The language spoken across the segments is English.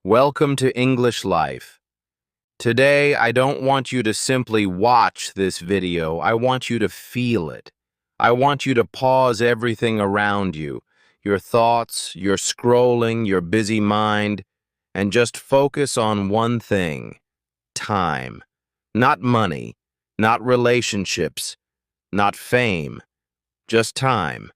Welcome to English Life. Today, I don't want you to simply watch this video. I want you to feel it. I want you to pause everything around you, your thoughts, your scrolling, your busy mind, and just focus on one thing: time. Not money, not relationships, not fame, just time.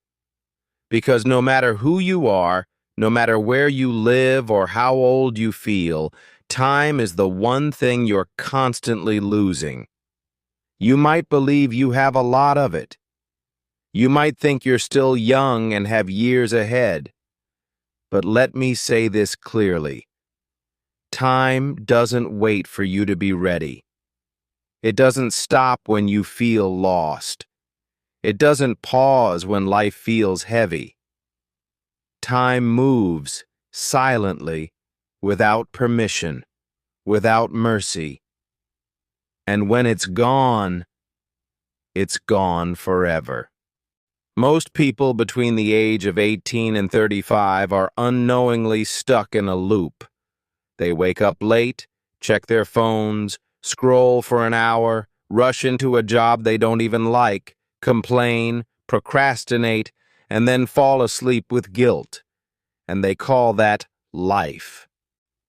Because no matter who you are, no matter where you live or how old you feel, time is the one thing you're constantly losing. You might believe you have a lot of it. You might think you're still young and have years ahead. But let me say this clearly. Time doesn't wait for you to be ready. It doesn't stop when you feel lost. It doesn't pause when life feels heavy. Time moves silently, without permission, without mercy. And when it's gone forever. Most people between the age of 18 and 35 are unknowingly stuck in a loop. They wake up late, check their phones, scroll for an hour, rush into a job they don't even like, complain, procrastinate, and then fall asleep with guilt. And they call that life.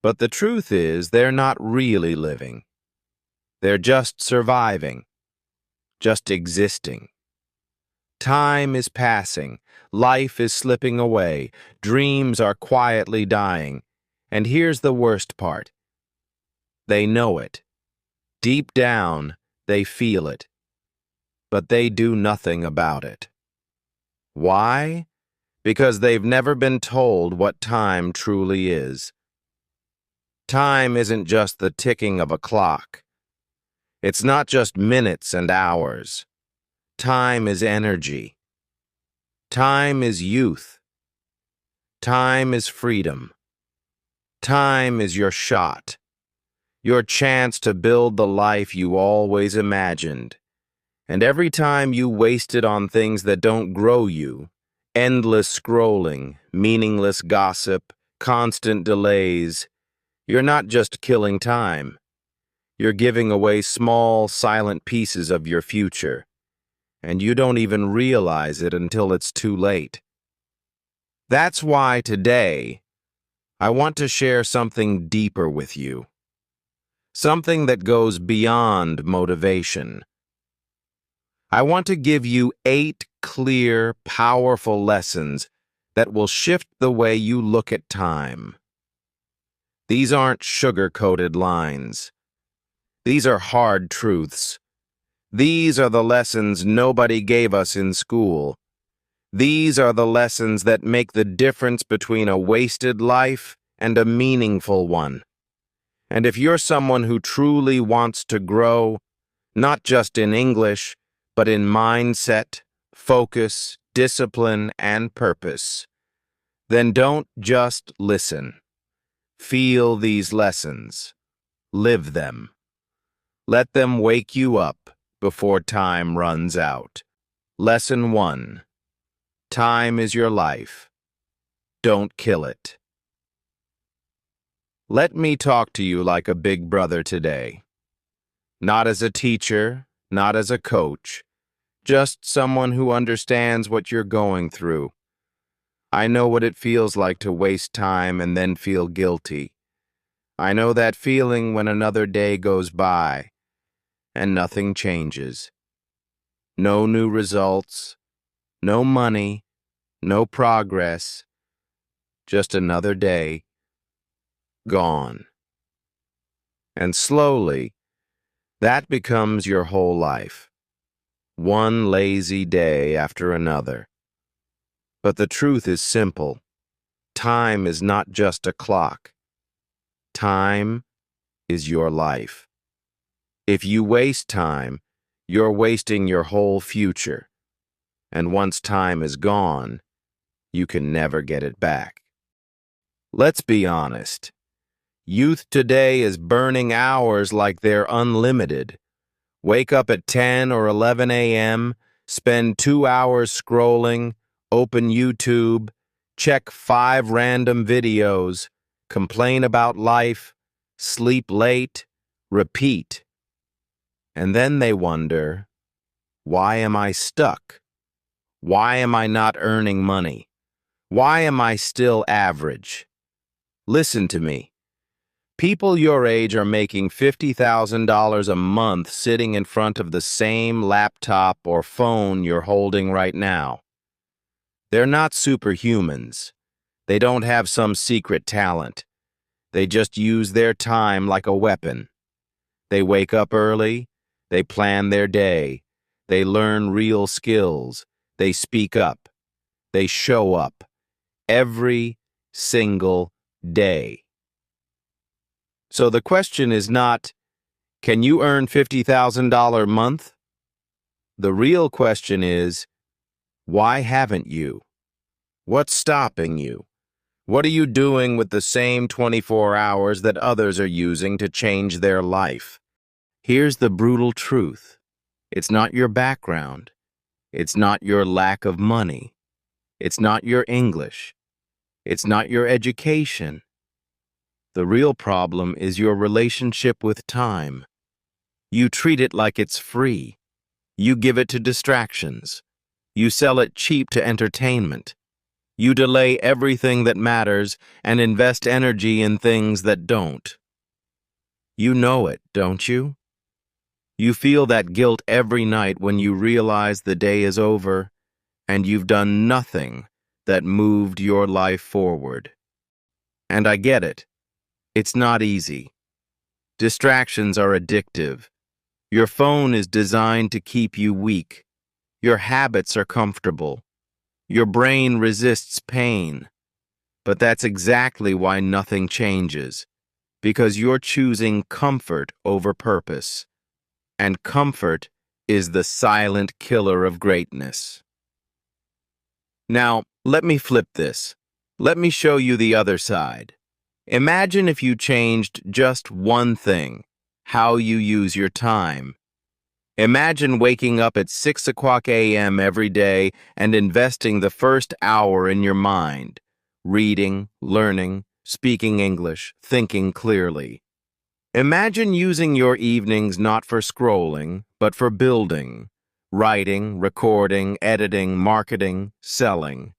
But the truth is, they're not really living. They're just surviving, just existing. Time is passing, life is slipping away, dreams are quietly dying. And here's the worst part. They know it. Deep down, they feel it. But they do nothing about it. Why? Because they've never been told what time truly is. Time isn't just the ticking of a clock. It's not just minutes and hours. Time is energy. Time is youth. Time is freedom. Time is your shot, your chance to build the life you always imagined. And every time you waste it on things that don't grow you, endless scrolling, meaningless gossip, constant delays, you're not just killing time. You're giving away small, silent pieces of your future. And you don't even realize it until it's too late. That's why today, I want to share something deeper with you. Something that goes beyond motivation. I want to give you 8 clear, powerful lessons that will shift the way you look at time. These aren't sugar-coated lines. These are hard truths. These are the lessons nobody gave us in school. These are the lessons that make the difference between a wasted life and a meaningful one. And if you're someone who truly wants to grow, not just in English, but in mindset, focus, discipline, and purpose, then don't just listen. Feel these lessons. Live them. Let them wake you up before time runs out. Lesson 1. Time is your life. Don't kill it. Let me talk to you like a big brother today. Not as a teacher, not as a coach, just someone who understands what you're going through. I know what it feels like to waste time and then feel guilty. I know that feeling when another day goes by and nothing changes. No new results, no money, no progress, just another day gone. And slowly, that becomes your whole life. One lazy day after another. But the truth is simple. Time is not just a clock. Time is your life. If you waste time, you're wasting your whole future. And once time is gone, you can never get it back. Let's be honest. Youth today is burning hours like they're unlimited. Wake up at 10 or 11 a.m., spend 2 hours scrolling, open YouTube, check 5 random videos, complain about life, sleep late, repeat. And then they wonder, why am I stuck? Why am I not earning money? Why am I still average? Listen to me. People your age are making $50,000 a month sitting in front of the same laptop or phone you're holding right now. They're not superhumans. They don't have some secret talent. They just use their time like a weapon. They wake up early. They plan their day. They learn real skills. They speak up. They show up. Every single day. So the question is not, can you earn $50,000 a month? The real question is, why haven't you? What's stopping you? What are you doing with the same 24 hours that others are using to change their life? Here's the brutal truth. It's not your background. It's not your lack of money. It's not your English. It's not your education. The real problem is your relationship with time. You treat it like it's free. You give it to distractions. You sell it cheap to entertainment. You delay everything that matters and invest energy in things that don't. You know it, don't you? You feel that guilt every night when you realize the day is over and you've done nothing that moved your life forward. And I get it. It's not easy. Distractions are addictive. Your phone is designed to keep you weak. Your habits are comfortable. Your brain resists pain. But that's exactly why nothing changes, because you're choosing comfort over purpose. And comfort is the silent killer of greatness. Now, let me flip this. Let me show you the other side. Imagine if you changed just one thing, how you use your time. Imagine waking up at 6 o'clock a.m. every day and investing the first hour in your mind, reading, learning, speaking English, thinking clearly. Imagine using your evenings not for scrolling, but for building, writing, recording, editing, marketing, selling.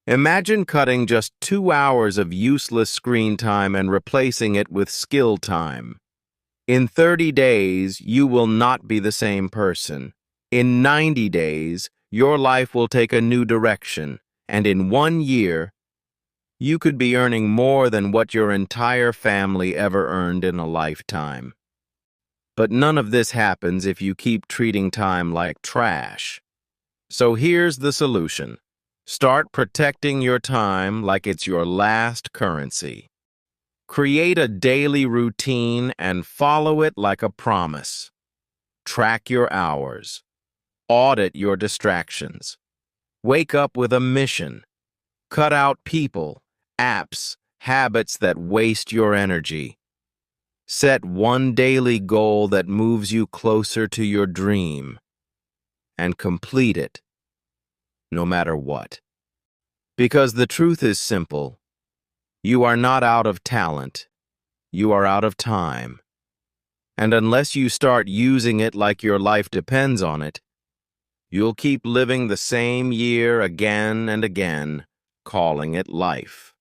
Imagine cutting just 2 hours of useless screen time and replacing it with skill time. In 30 days, you will not be the same person. In 90 days, your life will take a new direction, and in 1 year, you could be earning more than what your entire family ever earned in a lifetime. But none of this happens if you keep treating time like trash. So here's the solution. Start protecting your time like it's your last currency. Create a daily routine and follow it like a promise. Track your hours. Audit your distractions. Wake up with a mission. Cut out people, apps, habits that waste your energy. Set one daily goal that moves you closer to your dream. And complete it, no matter what. Because the truth is simple. You are not out of talent. You are out of time. And unless you start using it like your life depends on it, you'll keep living the same year again and again, calling it life.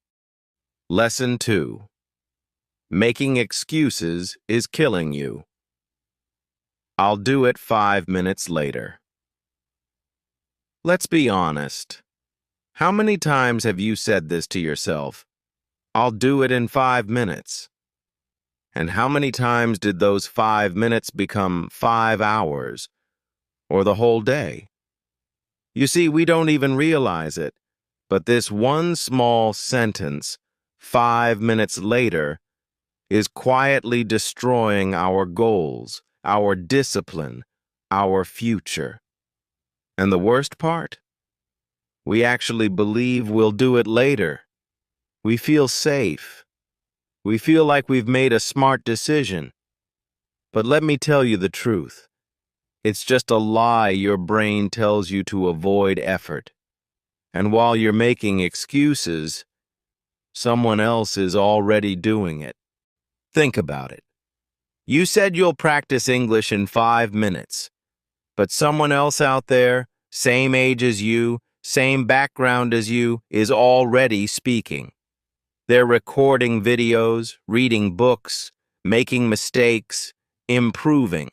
Lesson 2. Making excuses is killing you. I'll do it 5 minutes later. Let's be honest. How many times have you said this to yourself? I'll do it in 5 minutes. And how many times did those 5 minutes become 5 hours or the whole day? You see, we don't even realize it, but this one small sentence, 5 minutes later, is quietly destroying our goals, our discipline, our future. And the worst part? We actually believe we'll do it later. We feel safe. We feel like we've made a smart decision. But let me tell you the truth. It's just a lie your brain tells you to avoid effort. And while you're making excuses, Someone else is already doing it. Think about it. You said you'll practice English in 5 minutes, but someone else out there, same age as you, same background as you, is already speaking. They're recording videos, reading books, making mistakes, improving,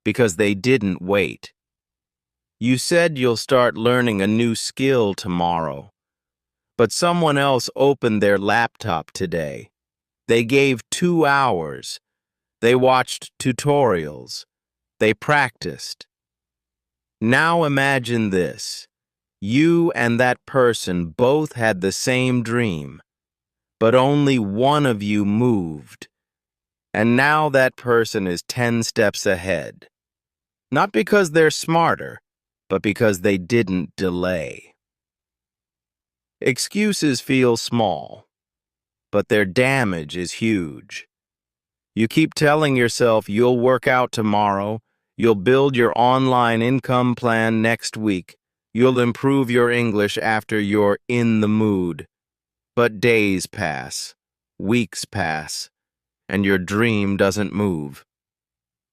because they didn't wait. You said you'll start learning a new skill tomorrow, but someone else opened their laptop today. They gave 2 hours. They watched tutorials. They practiced. Now imagine this. You and that person both had the same dream, but only one of you moved. And now that person is 10 steps ahead. Not because they're smarter, but because they didn't delay. Excuses feel small, but their damage is huge. You keep telling yourself you'll work out tomorrow, you'll build your online income plan next week, you'll improve your English after you're in the mood. But days pass, weeks pass, and your dream doesn't move.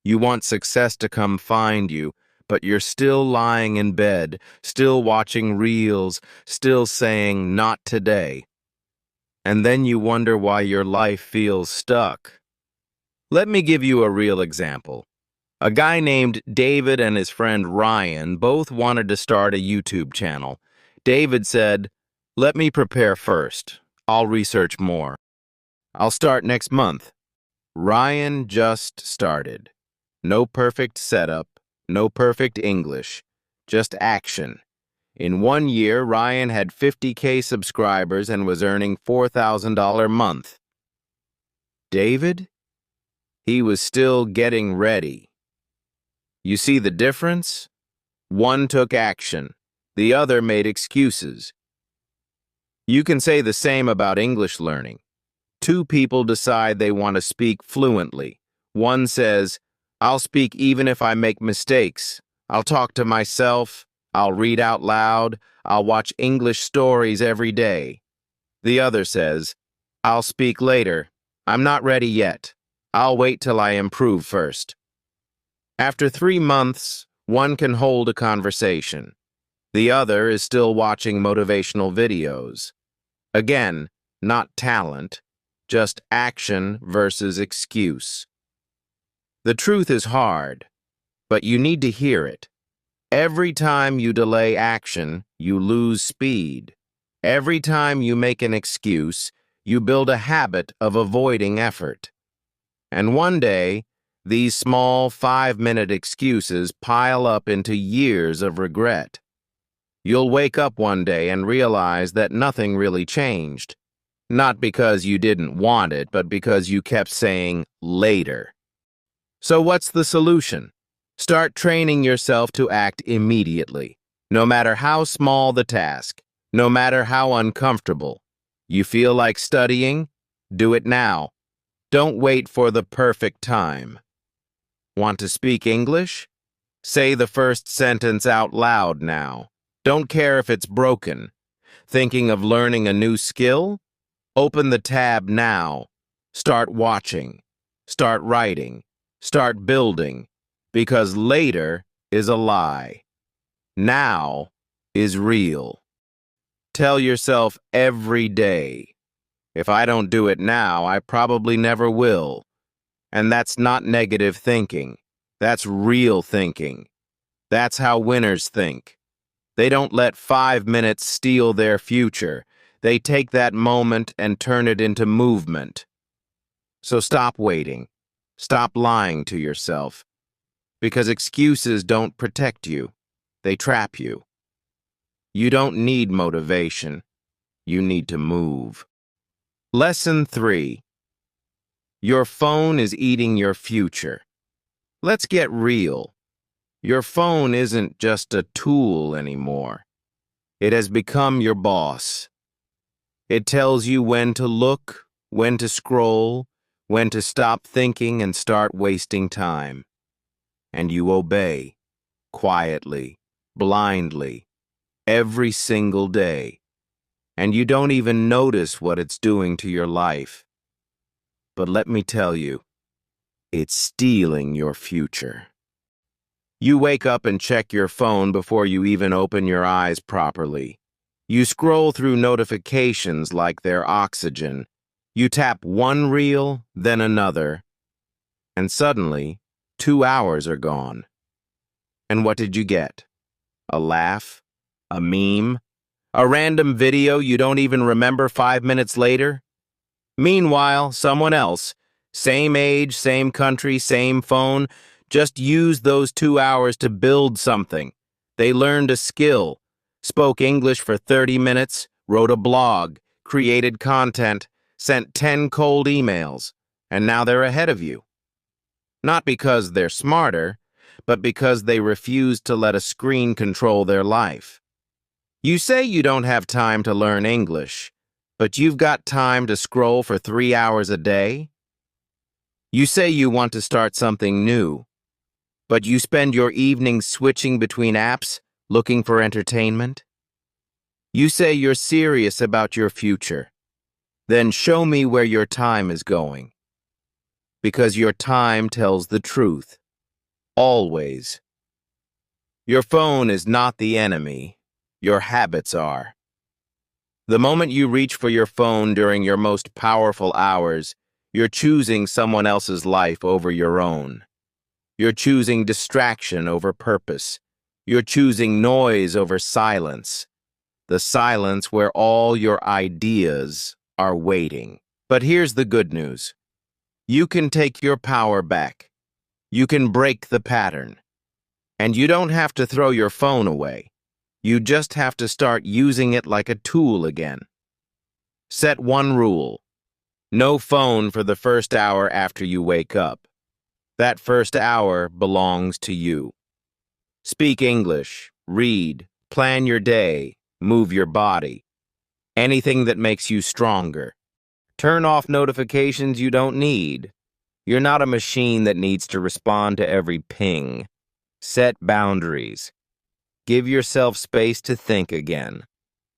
You want success to come find you, but you're still lying in bed, still watching reels, still saying, "Not today." And then you wonder why your life feels stuck. Let me give you a real example. A guy named David and his friend Ryan both wanted to start a YouTube channel. David said, "Let me prepare first. I'll research more. I'll start next month." Ryan just started. No perfect setup, no perfect English, just action. In 1 year, Ryan had 50K subscribers and was earning $4,000 a month. David? He was still getting ready. You see the difference? One took action. The other made excuses. You can say the same about English learning. 2 people decide they want to speak fluently. One says, "I'll speak even if I make mistakes. I'll talk to myself. I'll read out loud. I'll watch English stories every day." The other says, "I'll speak later. I'm not ready yet. I'll wait till I improve first." After 3 months, one can hold a conversation. The other is still watching motivational videos. Again, not talent, just action versus excuse. The truth is hard, but you need to hear it. Every time you delay action, you lose speed. Every time you make an excuse, you build a habit of avoiding effort. And one day, these small 5-minute excuses pile up into years of regret. You'll wake up one day and realize that nothing really changed. Not because you didn't want it, but because you kept saying later. So what's the solution? Start training yourself to act immediately, no matter how small the task, no matter how uncomfortable. You feel like studying? Do it now. Don't wait for the perfect time. Want to speak English? Say the first sentence out loud now. Don't care if it's broken. Thinking of learning a new skill? Open the tab now. Start watching. Start writing. Start building. Because later is a lie. Now is real. Tell yourself every day, if I don't do it now, I probably never will. And that's not negative thinking. That's real thinking. That's how winners think. They don't let 5 minutes steal their future. They take that moment and turn it into movement. So stop waiting. Stop lying to yourself. Because excuses don't protect you. They trap you. You don't need motivation. You need to move. Lesson 3. Your phone is eating your future. Let's get real. Your phone isn't just a tool anymore. It has become your boss. It tells you when to look, when to scroll, when to stop thinking and start wasting time. And you obey, quietly, blindly, every single day. and you don't even notice what it's doing to your life. But let me tell you, it's stealing your future. You wake up and check your phone before you even open your eyes properly. You scroll through notifications like they're oxygen. You tap one reel, then another, and suddenly, 2 hours are gone. And what did you get? A laugh? A meme? A random video you don't even remember 5 minutes later? Meanwhile, someone else, same age, same country, same phone, just used those 2 hours to build something. They learned a skill, spoke English for 30 minutes, wrote a blog, created content, sent 10 cold emails, and now they're ahead of you. Not because they're smarter, but because they refuse to let a screen control their life. You say you don't have time to learn English, but you've got time to scroll for 3 hours a day? You say you want to start something new, but you spend your evenings switching between apps, looking for entertainment? You say you're serious about your future. Then show me where your time is going. Because your time tells the truth. Always. Your phone is not the enemy. Your habits are. The moment you reach for your phone during your most powerful hours, you're choosing someone else's life over your own. You're choosing distraction over purpose. You're choosing noise over silence. The silence where all your ideas are waiting. But here's the good news. You can take your power back. You can break the pattern. And you don't have to throw your phone away. You just have to start using it like a tool again. Set one rule. No phone for the first hour after you wake up. That first hour belongs to you. Speak English, read, plan your day, move your body. Anything that makes you stronger. Turn off notifications you don't need. You're not a machine that needs to respond to every ping. Set boundaries. Give yourself space to think again.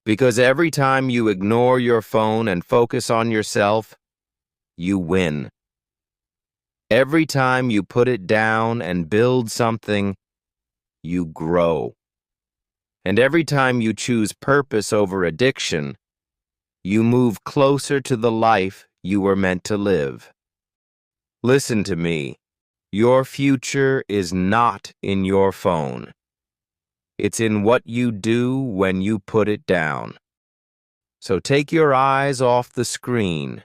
Because every time you ignore your phone and focus on yourself, you win. Every time you put it down and build something, you grow. And every time you choose purpose over addiction, you move closer to the life you were meant to live. Listen to me. Your future is not in your phone. It's in what you do when you put it down. So take your eyes off the screen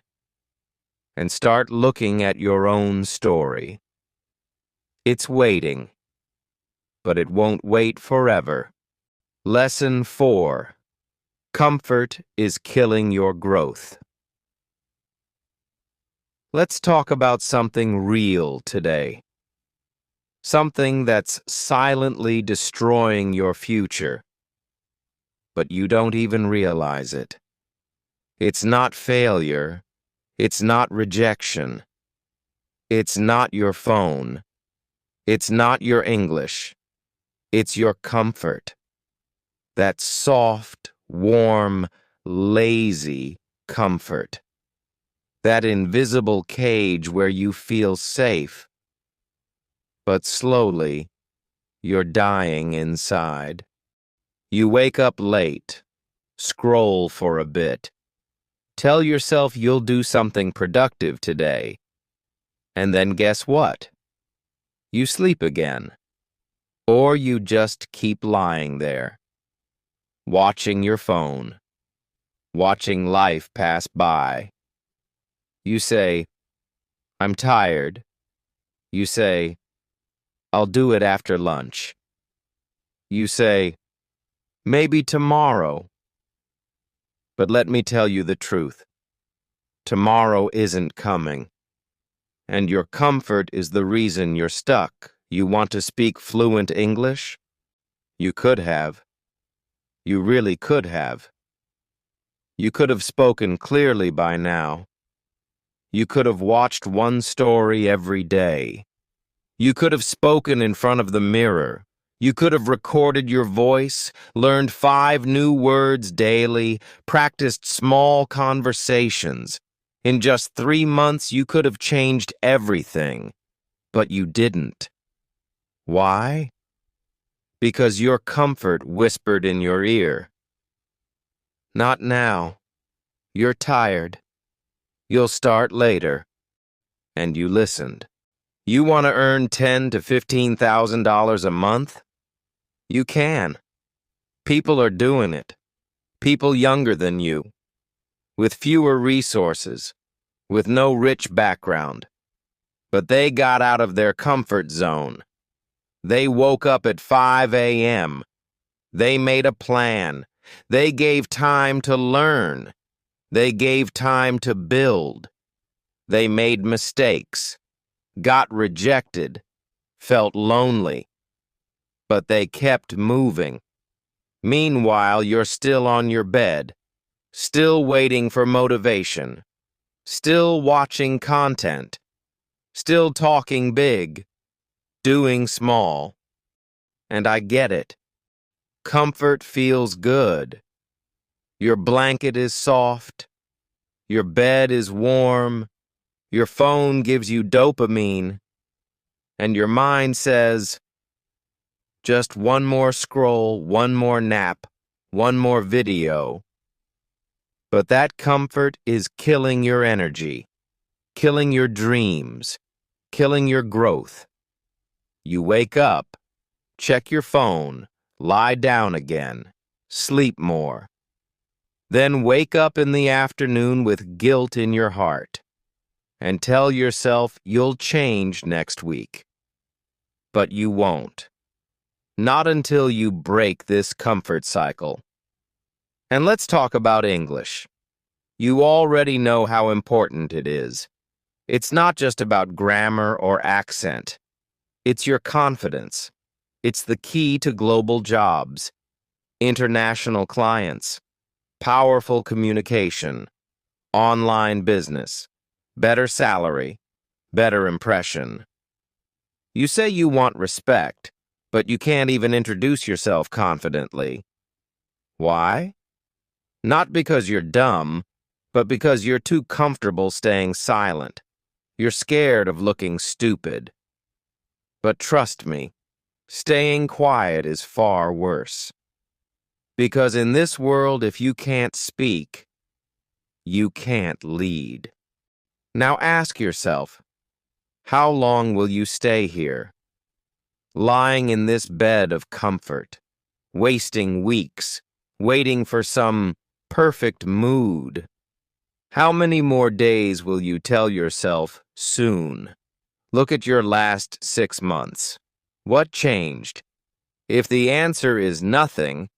and start looking at your own story. It's waiting, but it won't wait forever. Lesson 4. Comfort is killing your growth. Let's talk about something real today. Something that's silently destroying your future, but you don't even realize it. It's not failure. It's not rejection. It's not your phone. It's not your English. It's your comfort. That soft, warm, lazy comfort. That invisible cage where you feel safe. But slowly, you're dying inside. You wake up late, scroll for a bit, tell yourself you'll do something productive today, and then guess what? You sleep again. Or you just keep lying there, watching your phone, watching life pass by. You say, I'm tired. You say, I'll do it after lunch. You say, maybe tomorrow. But let me tell you the truth. Tomorrow isn't coming. And your comfort is the reason you're stuck. You want to speak fluent English? You could have. You really could have. You could have spoken clearly by now. You could have watched one story every day. You could have spoken in front of the mirror. You could have recorded your voice, learned 5 new words daily, practiced small conversations. In just 3 months, you could have changed everything. But you didn't. Why? Because your comfort whispered in your ear. Not now. You're tired. You'll start later. And you listened. You want to earn $10,000 to $15,000 a month? You can. People are doing it. People younger than you, with fewer resources, with no rich background. But they got out of their comfort zone. They woke up at 5 a.m. They made a plan. They gave time to learn. They gave time to build. They made mistakes, got rejected, felt lonely. But they kept moving. Meanwhile, you're still on your bed, still waiting for motivation, still watching content, still talking big, doing small. And I get it. Comfort feels good. Your blanket is soft. Your bed is warm. Your phone gives you dopamine. And your mind says, just one more scroll, one more nap, one more video. But that comfort is killing your energy, killing your dreams, killing your growth. You wake up, check your phone, lie down again, sleep more. Then wake up in the afternoon with guilt in your heart and tell yourself you'll change next week. But you won't. Not until you break this comfort cycle. And let's talk about English. You already know how important it is. It's not just about grammar or accent. It's your confidence. It's the key to global jobs, international clients, powerful communication, online business, better salary, better impression. You say you want respect, but you can't even introduce yourself confidently. Why? Not because you're dumb, but because you're too comfortable staying silent. You're scared of looking stupid. But trust me, staying quiet is far worse. Because in this world, if you can't speak, you can't lead. Now ask yourself, how long will you stay here? Lying in this bed of comfort, wasting weeks, waiting for some perfect mood. How many more days will you tell yourself soon? Look at your last 6 months. What changed? If the answer is nothing,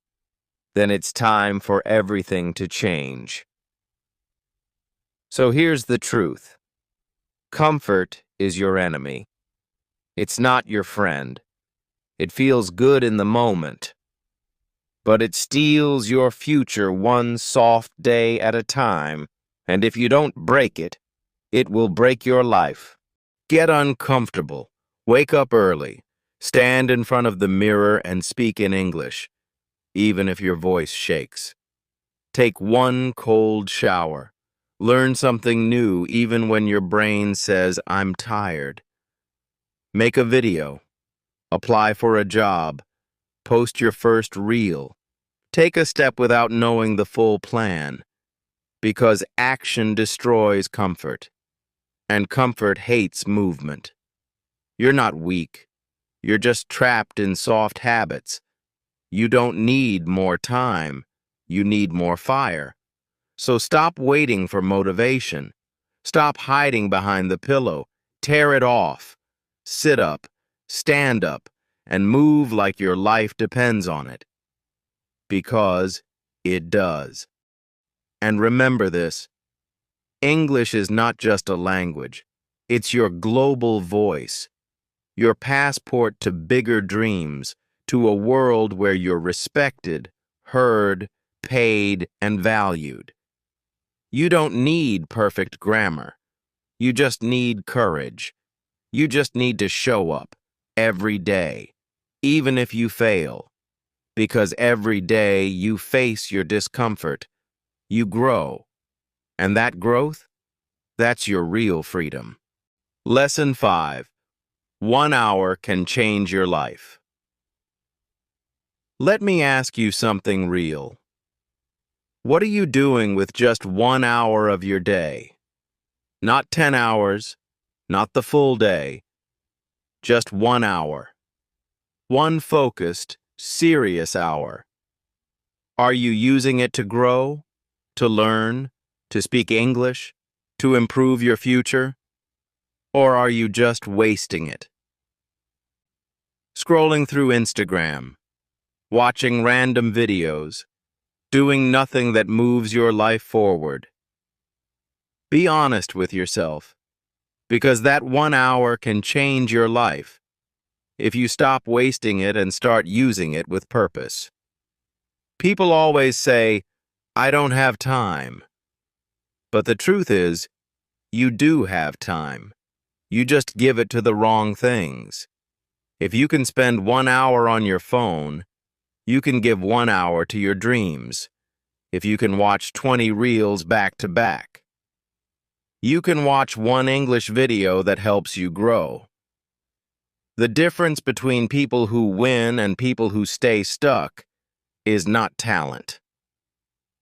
then it's time for everything to change. So here's the truth. Comfort is your enemy. It's not your friend. It feels good in the moment, but it steals your future one soft day at a time, and if you don't break it, it will break your life. Get uncomfortable. Wake up early. Stand in front of the mirror and speak in English, even if your voice shakes. Take one cold shower. Learn something new even when your brain says, I'm tired. Make a video. Apply for a job. Post your first reel. Take a step without knowing the full plan. Because action destroys comfort. And comfort hates movement. You're not weak. You're just trapped in soft habits. You don't need more time. You need more fire. So stop waiting for motivation. Stop hiding behind the pillow. Tear it off. Sit up, stand up, and move like your life depends on it. Because it does. And remember this. English is not just a language. It's your global voice. Your passport to bigger dreams, to a world where you're respected, heard, paid, and valued. You don't need perfect grammar. You just need courage. You just need to show up every day. even if you fail, because every day you face your discomfort, you grow, and that growth, that's your real freedom. Lesson 5. 1 hour can change your life. Let me ask you something real. What are you doing with just 1 hour of your day? Not 10 hours, not the full day, just 1 hour. One focused, serious hour. Are you using it to grow, to learn, to speak English, to improve your future? Or are you just wasting it? Scrolling through Instagram, watching random videos, doing nothing that moves your life forward. Be honest with yourself, because that 1 hour can change your life if you stop wasting it and start using it with purpose. People always say, "I don't have time." But the truth is, you do have time. You just give it to the wrong things. If you can spend 1 hour on your phone, you can give 1 hour to your dreams. If you can watch 20 reels back to back, you can watch one English video that helps you grow. The difference between people who win and people who stay stuck is not talent.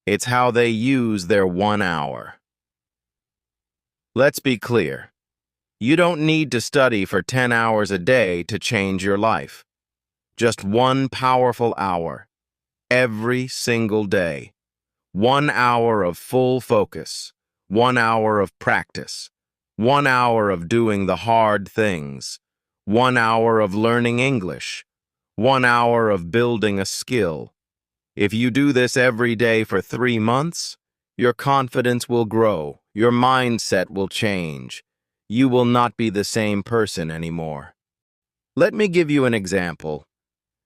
It's how they use their 1 hour. Let's be clear. You don't need to study for 10 hours a day to change your life. Just one powerful hour, every single day. 1 hour of full focus, 1 hour of practice, 1 hour of doing the hard things, 1 hour of learning English, 1 hour of building a skill. If you do this every day for 3 months, your confidence will grow, your mindset will change. You will not be the same person anymore. Let me give you an example.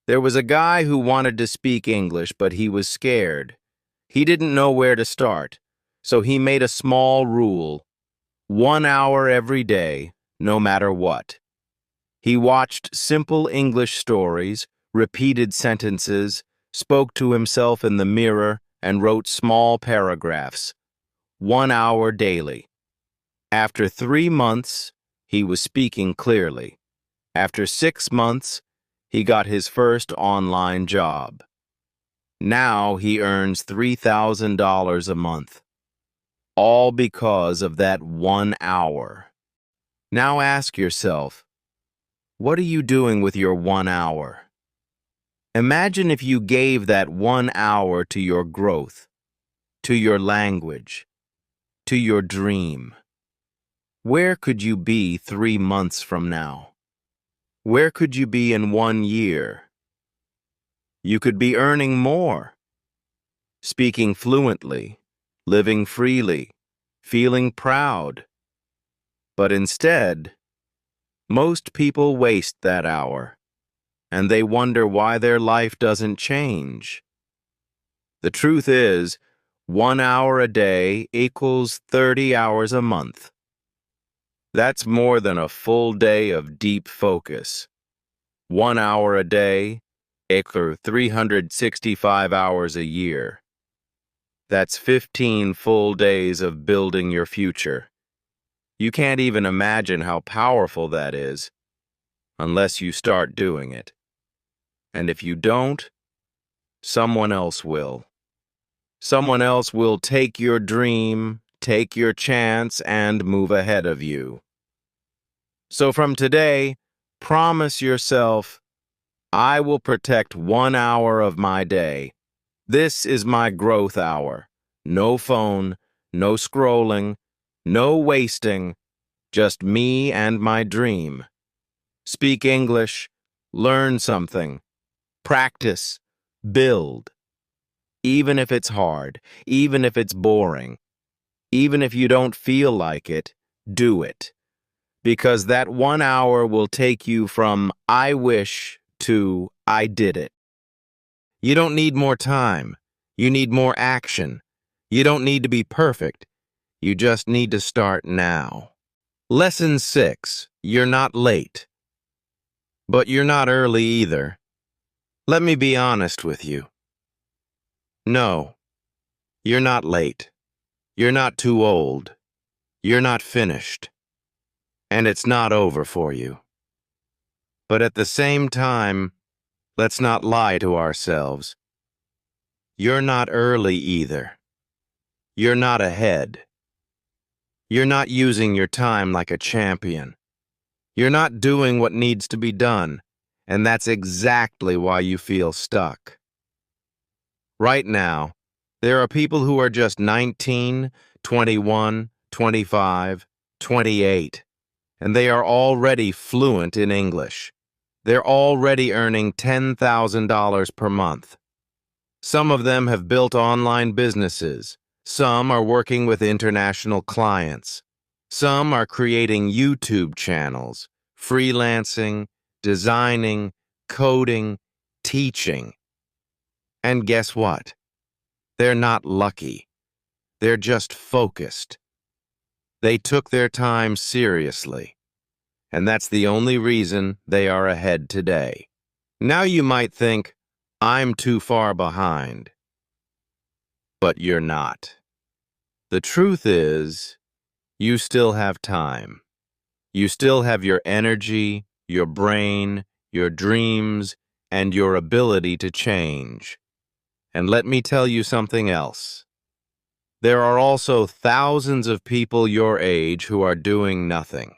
There was a guy who wanted to speak English, but he was scared. He didn't know where to start, so he made a small rule: 1 hour every day, no matter what. He watched simple English stories, repeated sentences, spoke to himself in the mirror, and wrote small paragraphs. 1 hour daily. After 3 months, he was speaking clearly. After 6 months, he got his first online job. Now he earns $3,000 a month. All because of that 1 hour. Now ask yourself, what are you doing with your 1 hour? Imagine if you gave that 1 hour to your growth, to your language, to your dream. Where could you be 3 months from now? Where could you be in 1 year? You could be earning more, speaking fluently, living freely, feeling proud. But instead, most people waste that hour, and they wonder why their life doesn't change. The truth is, 1 hour a day equals 30 hours a month. That's more than a full day of deep focus. 1 hour a day equals 365 hours a year. That's 15 full days of building your future. You can't even imagine how powerful that is unless you start doing it. And if you don't, someone else will. Someone else will take your dream, take your chance, and move ahead of you. So from today, promise yourself, I will protect 1 hour of my day. This is my growth hour. No phone, no scrolling, no wasting, just me and my dream. Speak English, learn something, practice, build. Even if it's hard, even if it's boring, even if you don't feel like it, do it. Because that 1 hour will take you from I wish to I did it. You don't need more time. You need more action. You don't need to be perfect. You just need to start now. Lesson 6. You're not late. But you're not early either. Let me be honest with you. No, you're not late. You're not too old. You're not finished. And it's not over for you. But at the same time, let's not lie to ourselves. You're not early either. You're not ahead. You're not using your time like a champion. You're not doing what needs to be done, and that's exactly why you feel stuck. Right now, there are people who are just 19, 21, 25, 28, and they are already fluent in English. They're already earning $10,000 per month. Some of them have built online businesses. Some are working with international clients. Some are creating YouTube channels, freelancing, designing, coding, teaching. And guess what? They're not lucky. They're just focused. They took their time seriously. And that's the only reason they are ahead today. Now you might think, I'm too far behind. But you're not. The truth is, you still have time. You still have your energy, your brain, your dreams, and your ability to change. And let me tell you something else. There are also thousands of people your age who are doing nothing.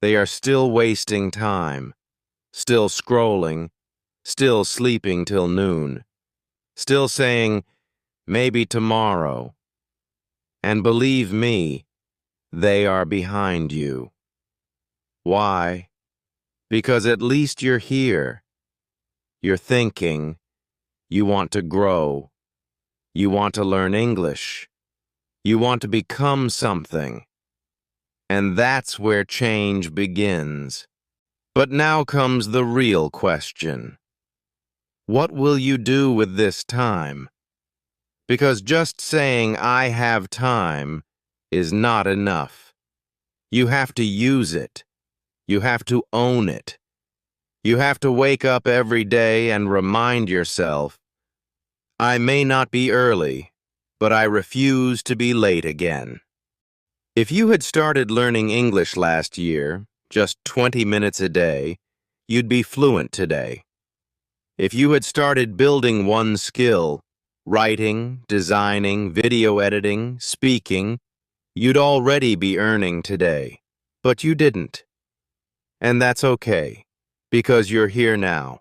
They are still wasting time, still scrolling, still sleeping till noon, still saying, maybe tomorrow. And believe me, they are behind you. Why? Because at least you're here. You're thinking. You want to grow. You want to learn English. You want to become something. And that's where change begins. But now comes the real question. What will you do with this time? Because just saying, I have time, is not enough. You have to use it. You have to own it. You have to wake up every day and remind yourself, I may not be early, but I refuse to be late again. If you had started learning English last year, just 20 minutes a day, you'd be fluent today. If you had started building one skill, writing, designing, video editing, speaking, you'd already be earning today. But you didn't. And that's okay, because you're here now.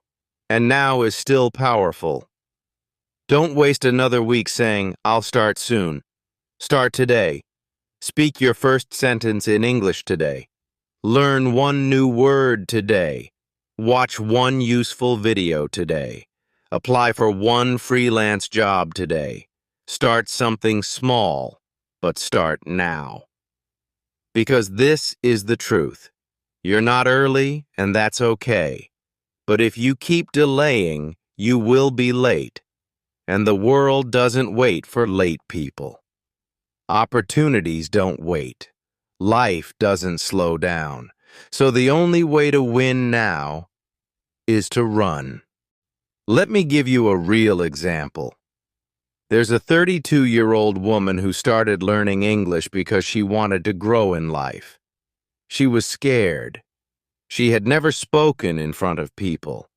And now is still powerful. Don't waste another week saying, I'll start soon. Start today. Speak your first sentence in English today. Learn one new word today. Watch one useful video today. Apply for one freelance job today. Start something small, but start now. Because this is the truth. You're not early, and that's okay. But if you keep delaying, you will be late. And the world doesn't wait for late people. Opportunities don't wait. Life doesn't slow down. So the only way to win now is to run. Let me give you a real example. There's a 32-year-old woman who started learning English because she wanted to grow in life. She was scared. She had never spoken in front of people.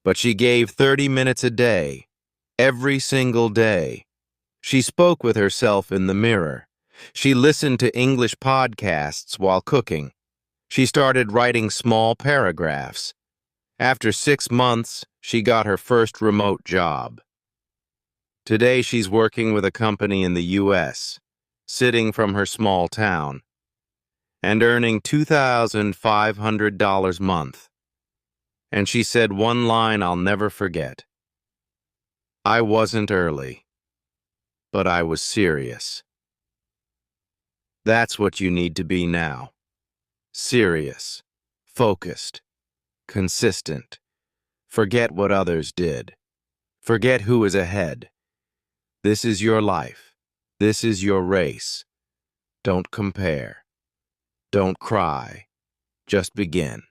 But she gave 30 minutes a day, every single day. She spoke with herself in the mirror. She listened to English podcasts while cooking. She started writing small paragraphs. After 6 months, she got her first remote job. Today, she's working with a company in the U.S., sitting from her small town, and earning $2,500 a month. And she said one line I'll never forget. I wasn't early, but I was serious. That's what you need to be now. Serious, focused, consistent. Forget what others did. Forget who is ahead. This is your life. This is your race. Don't compare. Don't cry. Just begin.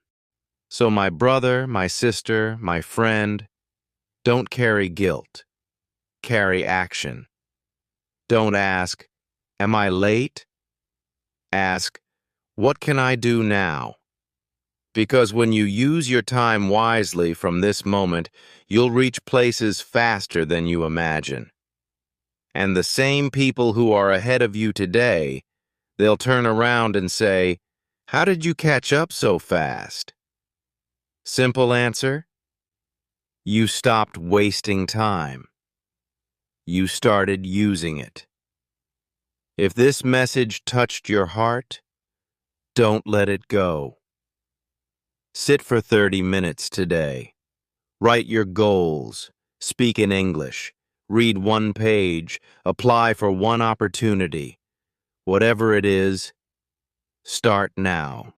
So my brother, my sister, my friend, Don't carry guilt. Carry action. Don't ask, "Am I late?" Ask, "What can I do now?" Because when you use your time wisely from this moment, you'll reach places faster than you imagine. And the same people who are ahead of you today, they'll turn around and say, "How did you catch up so fast?" Simple answer: you stopped wasting time. You started using it. If this message touched your heart, don't let it go. Sit for 30 minutes today. Write your goals, speak in English, read one page, apply for one opportunity. Whatever it is, start now.